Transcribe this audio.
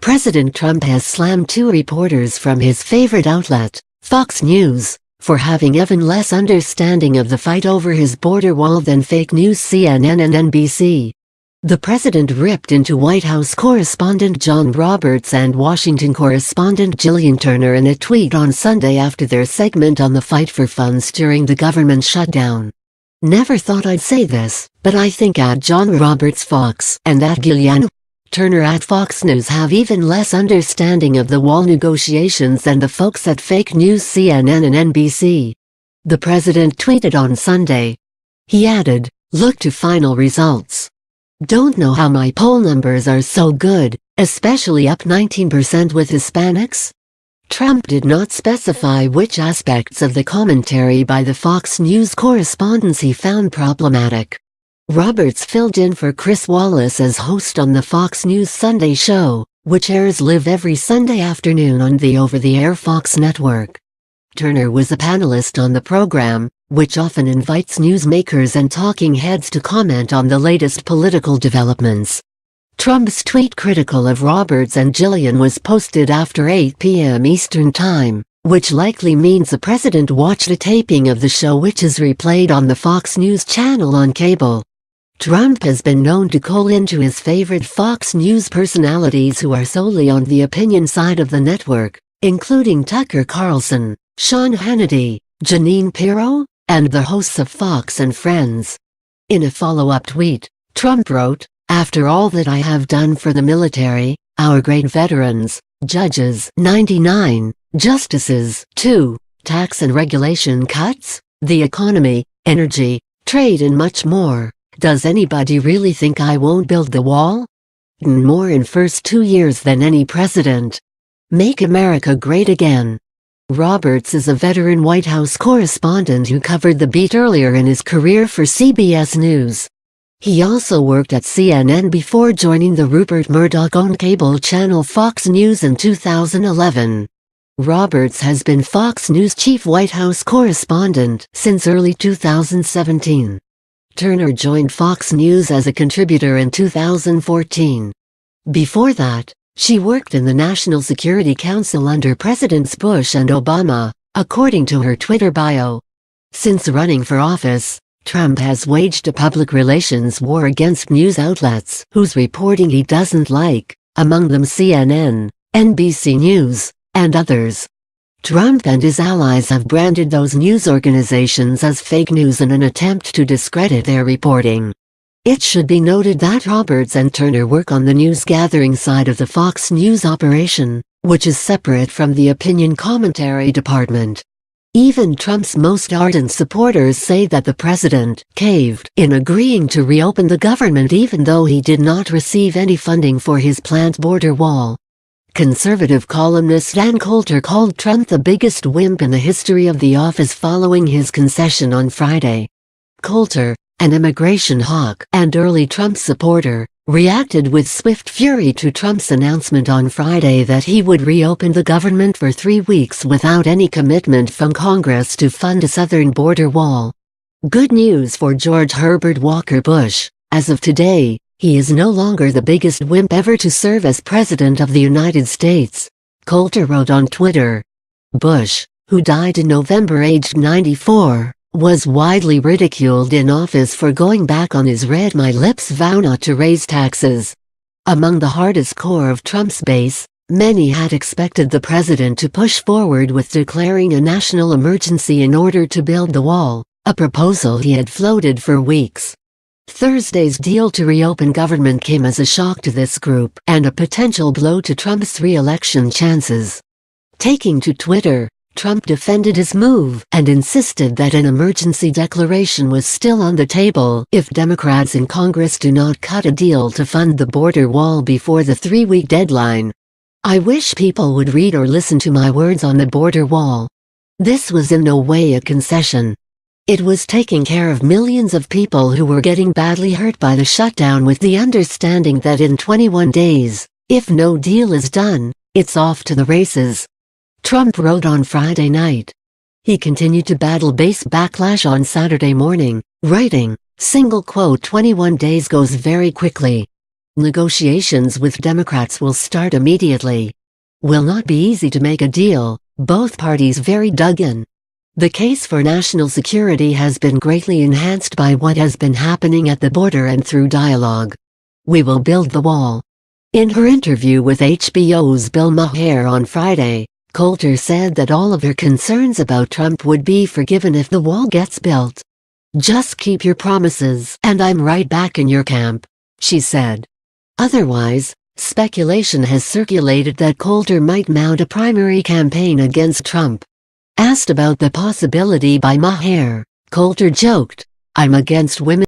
President Trump has slammed two reporters from his favorite outlet, Fox News, for having even less understanding of the fight over his border wall than fake news CNN and NBC. The president ripped into White House correspondent John Roberts and Washington correspondent Jillian Turner in a tweet on Sunday after their segment on the fight for funds during the government shutdown. "Never thought I'd say this, but I think at John Roberts Fox and at Jillian Turner at Fox News have even less understanding of the wall negotiations than the folks at fake news CNN and NBC." The president tweeted on Sunday. He added, "Look to final results. Don't know how my poll numbers are so good, especially up 19% with Hispanics?" Trump did not specify which aspects of the commentary by the Fox News correspondents he found problematic. Roberts filled in for Chris Wallace as host on the Fox News Sunday show, which airs live every Sunday afternoon on the over-the-air Fox network. Turner was a panelist on the program, which often invites newsmakers and talking heads to comment on the latest political developments. Trump's tweet critical of Roberts and Jillian was posted after 8 p.m. Eastern Time, which likely means the president watched a taping of the show which is replayed on the Fox News channel on cable. Trump has been known to call into his favorite Fox News personalities who are solely on the opinion side of the network, including Tucker Carlson, Sean Hannity, Jeanine Pirro, and the hosts of Fox and Friends. In a follow-up tweet, Trump wrote, "After all that I have done for the military, our great veterans, judges 99, justices 2, tax and regulation cuts, the economy, energy, trade and much more. Does anybody really think I won't build the wall? More in first 2 years than any president. Make America great again." Roberts is a veteran White House correspondent who covered the beat earlier in his career for CBS News. He also worked at CNN before joining the Rupert Murdoch-owned cable channel Fox News in 2011. Roberts has been Fox News chief White House correspondent since early 2017. Turner joined Fox News as a contributor in 2014. Before that, she worked in the National Security Council under Presidents Bush and Obama, according to her Twitter bio. Since running for office, Trump has waged a public relations war against news outlets whose reporting he doesn't like, among them CNN, NBC News, and others. Trump and his allies have branded those news organizations as fake news in an attempt to discredit their reporting. It should be noted that Roberts and Turner work on the news-gathering side of the Fox News operation, which is separate from the opinion commentary department. Even Trump's most ardent supporters say that the president caved in agreeing to reopen the government even though he did not receive any funding for his planned border wall. Conservative columnist Dan Coulter called Trump the biggest wimp in the history of the office following his concession on Friday. Coulter, an immigration hawk and early Trump supporter, reacted with swift fury to Trump's announcement on Friday that he would reopen the government for 3 weeks without any commitment from Congress to fund a southern border wall. Good news for George Herbert Walker Bush. As of today, he is no longer the biggest wimp ever to serve as President of the United States, Coulter wrote on Twitter. Bush, who died in November aged 94, was widely ridiculed in office for going back on his read my lips vow not to raise taxes. Among the hardest core of Trump's base, many had expected the president to push forward with declaring a national emergency in order to build the wall, a proposal he had floated for weeks. Thursday's deal to reopen government came as a shock to this group and a potential blow to Trump's re-election chances. Taking to Twitter, Trump defended his move and insisted that an emergency declaration was still on the table if Democrats in Congress do not cut a deal to fund the border wall before the 3-week deadline. "I wish people would read or listen to my words on the border wall. This was in no way a concession. It was taking care of millions of people who were getting badly hurt by the shutdown with the understanding that in 21 days, if no deal is done, it's off to the races," Trump wrote on Friday night. He continued to battle base backlash on Saturday morning, writing, "21 days goes very quickly. Negotiations with Democrats will start immediately. Will not be easy to make a deal, both parties very dug in. The case for national security has been greatly enhanced by what has been happening at the border and through dialogue. We will build the wall. In her interview with HBO's Bill Maher on Friday, Coulter said that all of her concerns about Trump would be forgiven if the wall gets built. "Just keep your promises, and I'm right back in your camp," she said. Otherwise, speculation has circulated that Coulter might mount a primary campaign against Trump. Asked about the possibility by Maher, Coulter joked, "I'm against women."